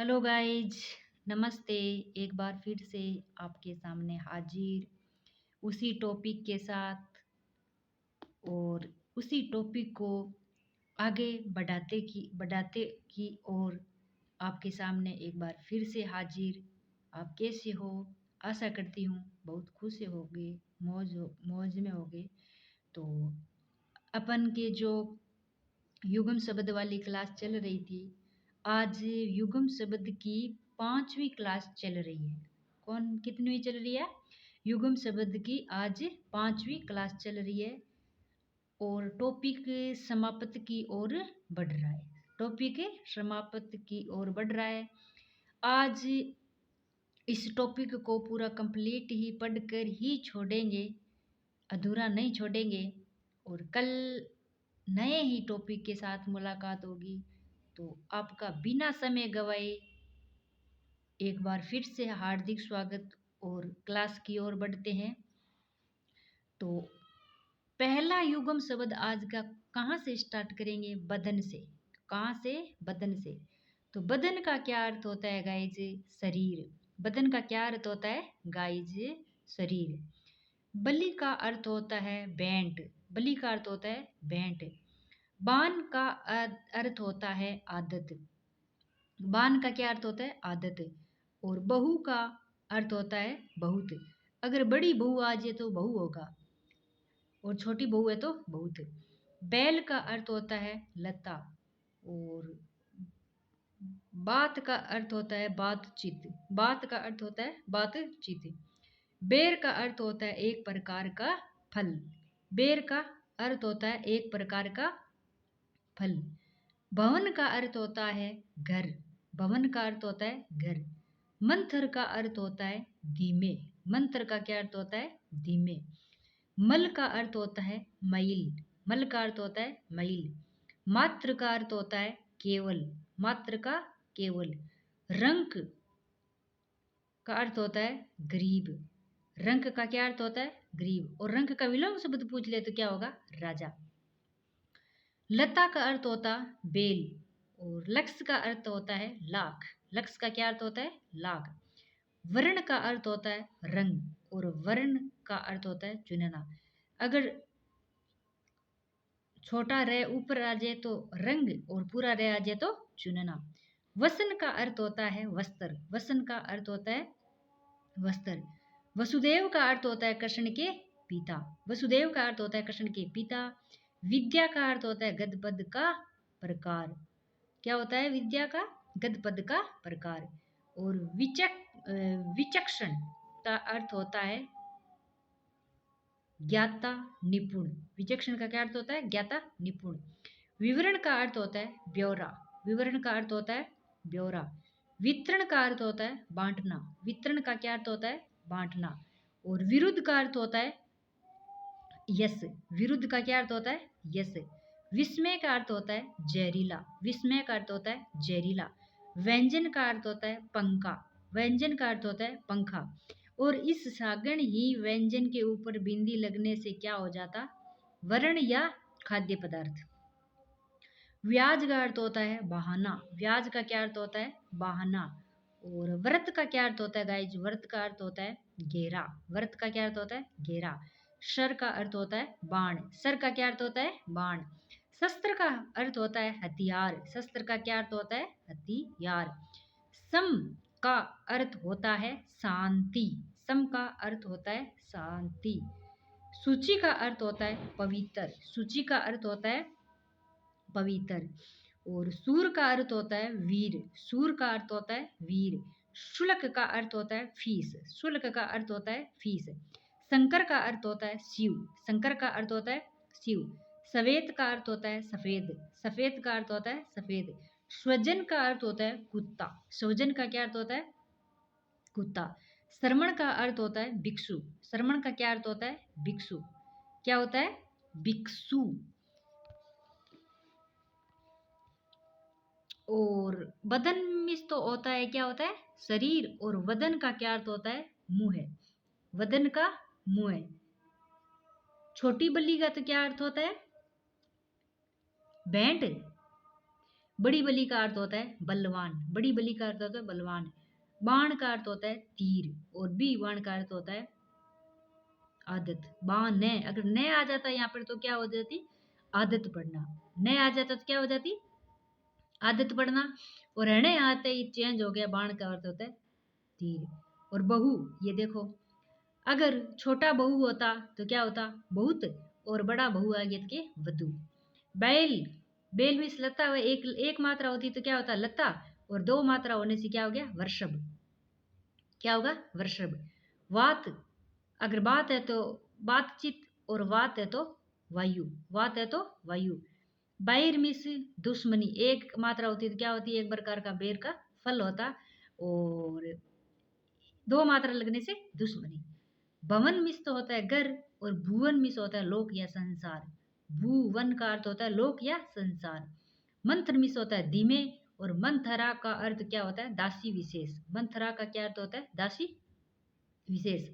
Hello guys, नमस्ते। एक बार फिर से आपके सामने हाजिर उसी टॉपिक के साथ और उसी टॉपिक को आगे बढ़ाते की और आपके सामने एक बार फिर से हाजिर। आप कैसे हो? आशा करती हूँ बहुत खुश होगे, मौज में होगे। तो अपन के जो युगम शब्द वाली क्लास चल रही थी, आज युगम शब्द की 5वीं क्लास चल रही है। कौन कितनी चल रही है? युगम शब्द की आज 5वीं क्लास चल रही है और टॉपिक समाप्त की ओर बढ़ रहा है। टॉपिक समाप्त की ओर बढ़ रहा है। आज इस टॉपिक को पूरा कंप्लीट ही पढ़कर ही छोड़ेंगे, अधूरा नहीं छोड़ेंगे। और कल नए ही टॉपिक के साथ मुलाकात होगी। तो आपका बिना समय गवाए एक बार फिर से हार्दिक स्वागत और क्लास की ओर बढ़ते हैं। तो पहला युग्म शब्द आज का कहाँ से स्टार्ट करेंगे? बदन से। कहाँ से? बदन से। तो बदन का क्या अर्थ होता है गाइज? शरीर। बदन का क्या अर्थ होता है गाइज? शरीर। बलि का अर्थ होता है बैंड। बलि का अर्थ होता है बैंड। बान का अर्थ होता है आदत। बान का क्या अर्थ होता है? आदत। और बहू का अर्थ होता है बहुत। अगर बड़ी बहू आ जाए तो बहू होगा और छोटी बहू है तो बहुत। बैल का अर्थ होता है लता। और बात का अर्थ होता है बातचीत। बात का अर्थ होता है बातचीत। बेर का अर्थ होता है एक प्रकार का फल। बेर का अर्थ होता है एक प्रकार का फल। भवन का अर्थ होता है घर। भवन का अर्थ होता है घर। मंथर का अर्थ होता है धीमे। मंत्र का क्या अर्थ होता है? धीमे। मल का अर्थ होता है मैल। मल का अर्थ होता है मैल। मात्र का अर्थ होता है केवल। मात्र का केवल। रंक का अर्थ होता है गरीब। रंक का क्या अर्थ होता है? गरीब। और रंक का विलोम शब्द पूछ ले तो क्या होगा? राजा। लता का अर्थ होता बेल। और लक्ष्य का अर्थ होता है लाख। लक्ष्य का क्या अर्थ होता है? लाख। वर्ण का अर्थ होता है रंग। और वर्ण का अर्थ होता है चुनना। अगर छोटा रह ऊपर आ जाए तो रंग और पूरा रह आ जाए तो चुनना। वसन का अर्थ होता है वस्त्र। वसन का अर्थ होता है वस्त्र। वसुदेव का अर्थ होता है कृष्ण के पिता। वसुदेव का अर्थ होता है कृष्ण के पिता। विद्या का अर्थ होता है गदपद का प्रकार। क्या होता है विद्या का? गदपद का प्रकार। और विचक्षण का अर्थ होता है ज्ञाता निपुण। विचक्षण का क्या अर्थ होता है? ज्ञाता निपुण। विवरण का अर्थ होता है ब्यौरा। विवरण का अर्थ होता है ब्यौरा। वितरण का अर्थ होता है बांटना। वितरण का क्या अर्थ होता है? बांटना। और विरुद्ध का अर्थ होता है यश। विरुद्ध का क्या अर्थ होता है? यश। विस्मय का अर्थ होता है जहरीला। विस्मय का अर्थ होता है जहरीला। व्यंजन का अर्थ होता है पंखा। व्यंजन का अर्थ होता है पंखा। और इस सागण ही व्यंजन के ऊपर बिंदी लगने से क्या हो जाता? वर्ण या खाद्य पदार्थ। व्याज का अर्थ होता है बहाना। व्याज का क्या अर्थ होता है? बहाना। और व्रत का क्या अर्थ होता है गाइज? व्रत का अर्थ होता है घेरा। व्रत का क्या अर्थ होता है? घेरा। शर का अर्थ होता है बाण। सर का क्या अर्थ होता है? बाण। शस्त्र का अर्थ होता है हथियार। शस्त्र का क्या अर्थ होता है? हथियार। सम का अर्थ होता है शांति। सम का अर्थ होता है शांति। सूची का अर्थ होता है पवित्र। सूची का अर्थ होता है पवित्र। और सूर का अर्थ होता है वीर। सूर का अर्थ होता है वीर। शुल्क का अर्थ होता है फीस। शुल्क का अर्थ होता है फीस। शंकर का अर्थ होता है शिव। शंकर का अर्थ होता है शिव। सफेद का अर्थ होता है सफेद। सफेद का अर्थ होता है सफेद। स्वजन का अर्थ होता है कुत्ता। स्वजन का क्या अर्थ होता है? कुत्ता। श्रमण का अर्थ होता है भिक्षु। श्रमण का क्या अर्थ होता है? भिक्षु। क्या होता है? भिक्षु। और बदन मिस तो होता है क्या होता है? शरीर। और वदन का क्या अर्थ होता है? मुंह है। वदन का मुंह है। छोटी बल्ली का तो क्या अर्थ होता है? बैंड। बड़ी बली का अर्थ होता है बलवान, बड़ी बली का अर्थ होता है बलवान। बाण का अर्थ होता है तीर, और बी बाण का अर्थ होता है आदत। बाण ने, अगर ने आ जाता है यहाँ पर तो क्या हो जाती, आदत पड़ना। ने आ जाता तो क्या हो जाती, आदत पड़ना। और रहने आते ही चेंज हो गया, बाण का अर्थ होता है तीर। और बहु, ये देखो, अगर छोटा बहु होता तो क्या होता बहुत, और बड़ा बहु आ गया तो क्या वधु। बैल, बेल मीन्स लता, एक मात्रा होती तो क्या होता लता, और दो मात्रा होने से क्या हो गया वृषभ, क्या होगा वृषभ। वात, अगर बात है तो बातचीत, और वात है तो वायु, वात है तो वायु। बैर मिस दुश्मनी, एक मात्रा होती है तो क्या होती है एक प्रकार का बेर का फल होता, और दो मात्रा लगने से दुश्मनी। भवन मिस तो होता है घर, और भुवन मिस होता है लोक या संसार। भुवन का अर्थ होता है लोक या संसार। मंत्र मिस होता है धीमे, और मंथरा का अर्थ क्या होता है दासी विशेष। मंथरा का क्या अर्थ होता है दासी विशेष।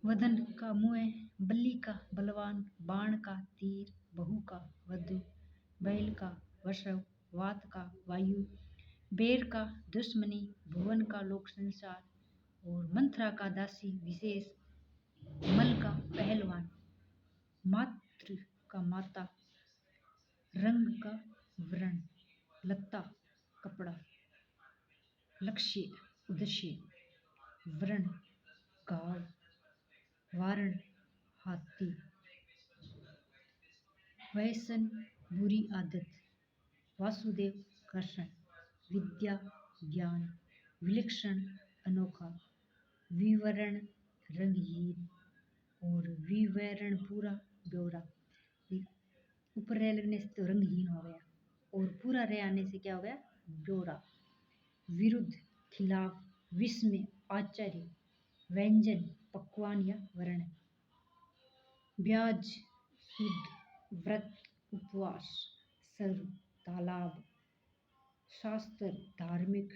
वदन का मुंह, बल्ली का बलवान, बाण का तीर, बहु का वधु, बैल का वृषभ, वात का वायु, बेर का दुश्मनी, भुवन का लोक संसार, और मंथरा का दासी विशेष, मल का पहलवान, मातृ का माता, रंग का वर्ण, लत्ता कपड़ा, लक्ष्य उद्देश्य, वर्ण गाढ़, वारण हाथी, व्यसन बुरी आदत, वासुदेव कृष्ण, विद्या ज्ञान, विलक्षण अनोखा, विवरण रंगहीन, और विवरण पूरा ब्यौरा। ऊपर रह लगने से तो रंगहीन हो गया, और पूरा रह आने से क्या हो गया ब्यौरा। विरुद्ध खिलाफ, विस्मय आश्चर्य, व्यंजन पकवान या वर्ण, ब्याज शुद्ध, व्रत उपवास, सर्व तालाब, शास्त्र धार्मिक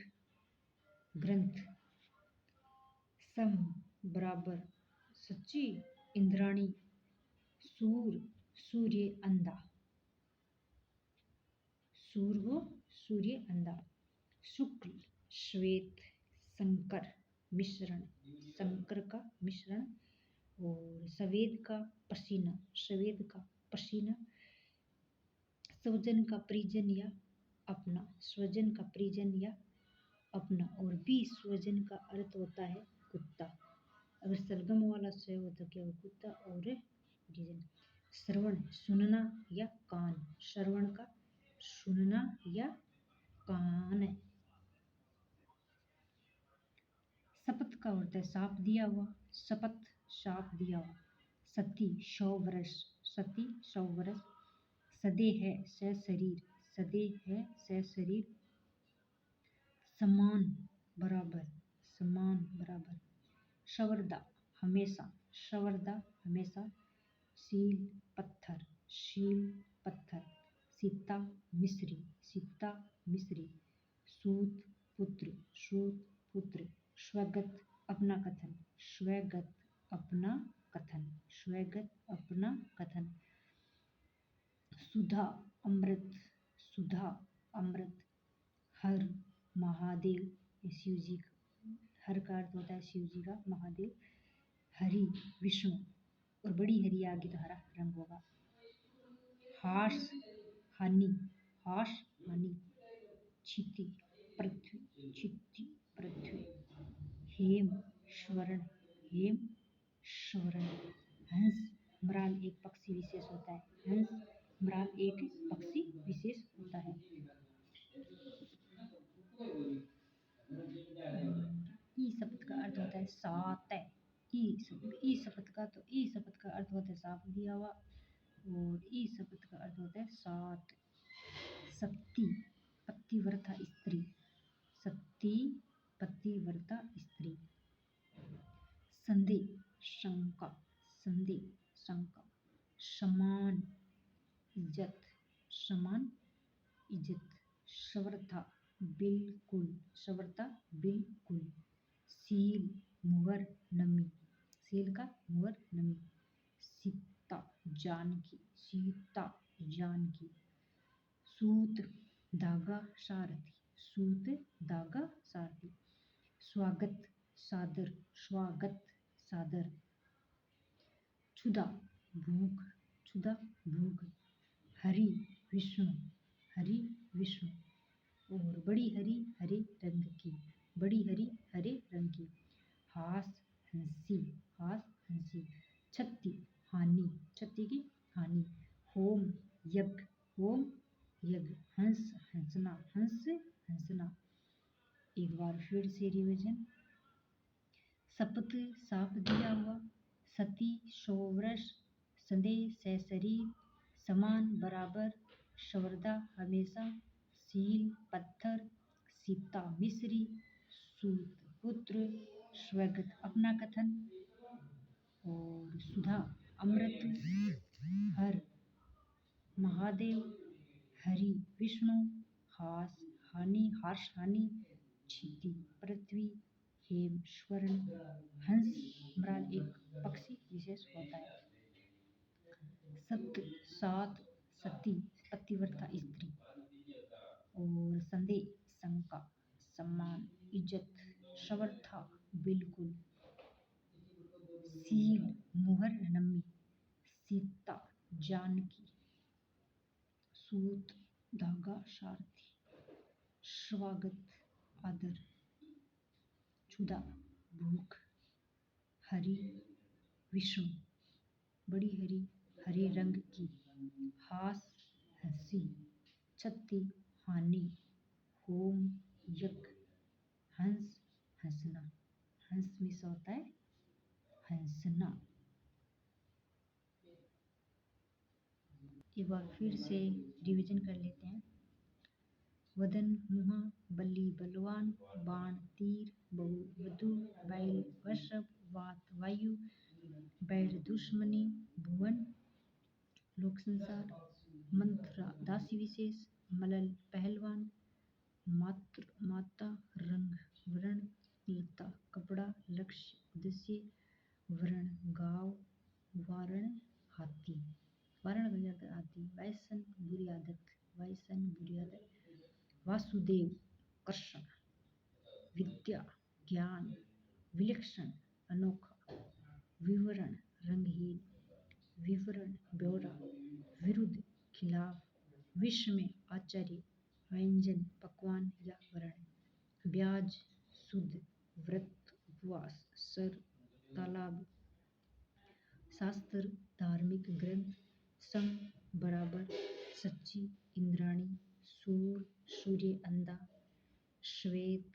ग्रंथ, सम बराबर, सच्ची इंद्राणी, सूर सूर्य अंधा, सूर हो सूर्य अंधा, शुक्ल श्वेत, संकर मिश्रण, संकर का मिश्रण, और सवेद का पसीना, सवेद का पसीना, स्वजन का परिजन या अपना, स्वजन का परिजन या अपना, और भी स्वजन का अर्थ होता है कुत्ता। अगर सरगम वाला से हो तो क्या हो कुत्ता, और परिजन। श्रवण सुनना या कान, श्रवण का सुनना या कान। शपथ का होता है साप दिया हुआ, शपथ साप दिया हुआ। सती 100 वर्ष, सती 100 वर्ष। सदे है स शरीर, सदे है स शरीर। समान बराबर, समान बराबर। शवर्दा हमेशा, शवर्दा हमेशा। शील पत्थर, शील पत्थर। सीता मिस्री, सीता मिस्री। सूत पुत्र, सूत पुत्र। स्वगत अपना कथन, स्वगत अपना कथन, स्वगत अपना कथन। सुधा अमृत, सुधा अमृत। हर महादेव शिव जी का, हर का अर्थ होता है शिव जी का, महादेव। हरि विष्णु, और बड़ी हरि आगे तो हरा रंग होगा। हास हानि, हास हानि। क्षिति पृथ्वी, क्षिति पृथ्वी। हेम स्वर्ण, हेम स्वर्ण। हंस मृाल एक पक्षी विशेष होता है, हंस मृाल एक पक्षी विशेष होता है। ई शब्द का अर्थ होता है सात। ई शब्द का, तो ई शब्द का अर्थ होता है साप दिया हुआ, और ई शब्द का अर्थ होता है सात। सती पतिव्रता स्त्री, सती पतिव्रता स्त्री। संदेह शंका, संदेह शंका। समान इज्जत, समान इज्जत। सवर्ता बिल्कुल, सवर्ता बिल्कुल। सील मुहर नमी, सील का मुहर नमी। सीता जानकी, सीता जानकी। सूत धागा सारथी, सूत धागा सारथी। स्वागत सादर, स्वागत सादर। क्षुधा भूख, क्षुधा भूख। हरि विष्णु, हरि विष्णु। और बड़ी हरी हरे रंग की, बड़ी हरी हरे रंग की। हास हंसी, हास हंसी। क्षति हानि, क्षति की हानि। होम यज्ञ, होम यज्ञ। हंस हंसना, हंस हंसना। एक बार फिर से रिवीजन। शपथ साफ दिया हुआ। सती सौवर्ष। संदेह सशरीर। समान बराबर। संवर्दा हमेशा। सील पत्थर। सीता मिश्री। सूत पुत्र। स्वगत अपना कथन। और सुधा अमृत। हर महादेव। हरि विष्णु। हास हानि, हार्श हानि। क्षिति पृथ्वी। हेम स्वर्ण। हंस मृग एक पक्षी विशेष होता है। सत्य सात। सती पतिव्रता स्त्री। और संदेह शंका। सम्मान इज्जत। समर्था बिल्कुल। सील मुहर नमी। सीता जानकी। सूत धागा सारथी। स्वागत आदर। क्षुधा भूख। हरि विष्णु, बड़ी हरी हरे रंग की। हास हंसी। क्षति हानि। होम यज्ञ। हंस हंसना, हंस में से होता है हंसना। एक बार फिर से रिवीजन कर लेते हैं। वदन मुहा। बल्ली बलवान। बाण तीर। बहु वधु। बैल वृषभ। वात वायु। बैर दुश्मनी। भुवन लोक संसार। मंत्र दासी विशेष। मलल पहलवान। मात्र माता। रंग वर्ण। लता कपड़ा। लक्ष्य उद्देश्य। वर्ण गांव। वारण हाथी, वारण हाथी। वायसन बुरी आदत, वायसन बुरी आदत। वासुदेव कृष्ण। विद्या ज्ञान। विलक्षण अनोखा। विवरण रंगहीन। विवरण ब्यौरा। विरुद्ध खिलाफ। विश्व में आचार्य। व्यंजन पकवान या वर्ण। ब्याज शुद्ध। व्रत उपवास। सर तालाब। शास्त्र धार्मिक ग्रंथ। संग बराबर। सच्ची इंद्राणी। सूर सूर्य अंधा। श्वेत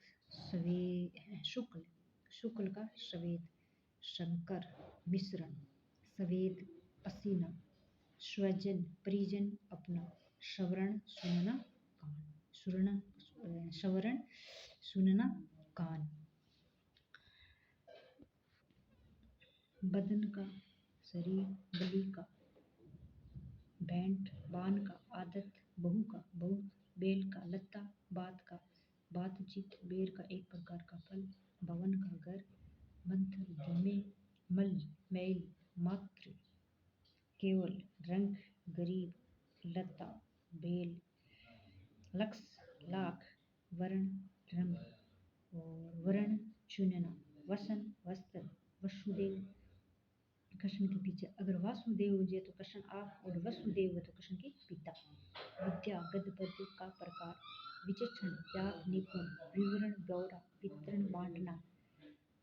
शुक्ल, शुक्ल का श्वेत। शंकर मिश्रण। सवेद पसीना। स्वजन परिजन अपना। श्रवण सुनना कान, श्रवण सुनना कान। बदन का शरीर। बलि का भेंट। बान का आदत। बहू का बहुत। बेल का लत्ता। बात का बातचीत। बेर का एक प्रकार का फल। भवन का घर। मंत्र जमे। मल मैल। मात्र केवल। रंग गरीब। लता बेल। लक्ष लाख। वर्ण रंग। और वर्ण चुनना। वसन वस्त्र। वसुदेव कृष्ण के पीछे। अगर वासुदेव जे तो कृष्ण आप, और वसुदेव हो तो कृष्ण के पिता। विद्या गद पद का प्रकार। विचक्षण जात निपुण। विवरण ब्यौरा। वितरण बांटना।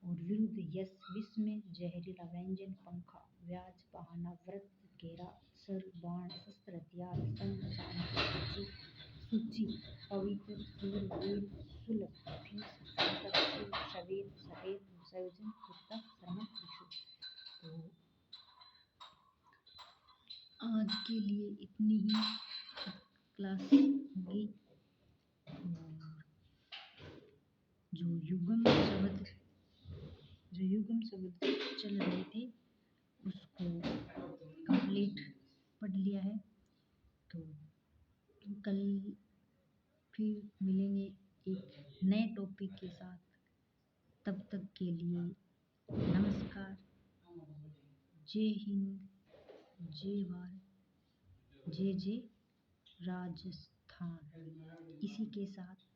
और विरुद्ध यश। विश्व में जहरीला व्यंजन। पंखा व्याज बहाना। व्रत घेरा। सर बाण शस्त्र हथियार। संग शांति। सूची पवित्र। सूर वीर। सुलभ फीस संकट। शिव सवेद सफेद। संयोजन कुत्ता शर्मा भिक्षु। तो आज के लिए इतनी ही क्लास होगी। जो युगम शब्द चल रहे थे उसको कंप्लीट पढ़ लिया है। तो कल फिर मिलेंगे एक नए टॉपिक के साथ। तब तक के लिए नमस्कार। जय हिंद, जय भारत। जे जे राजस्थान। इसी के साथ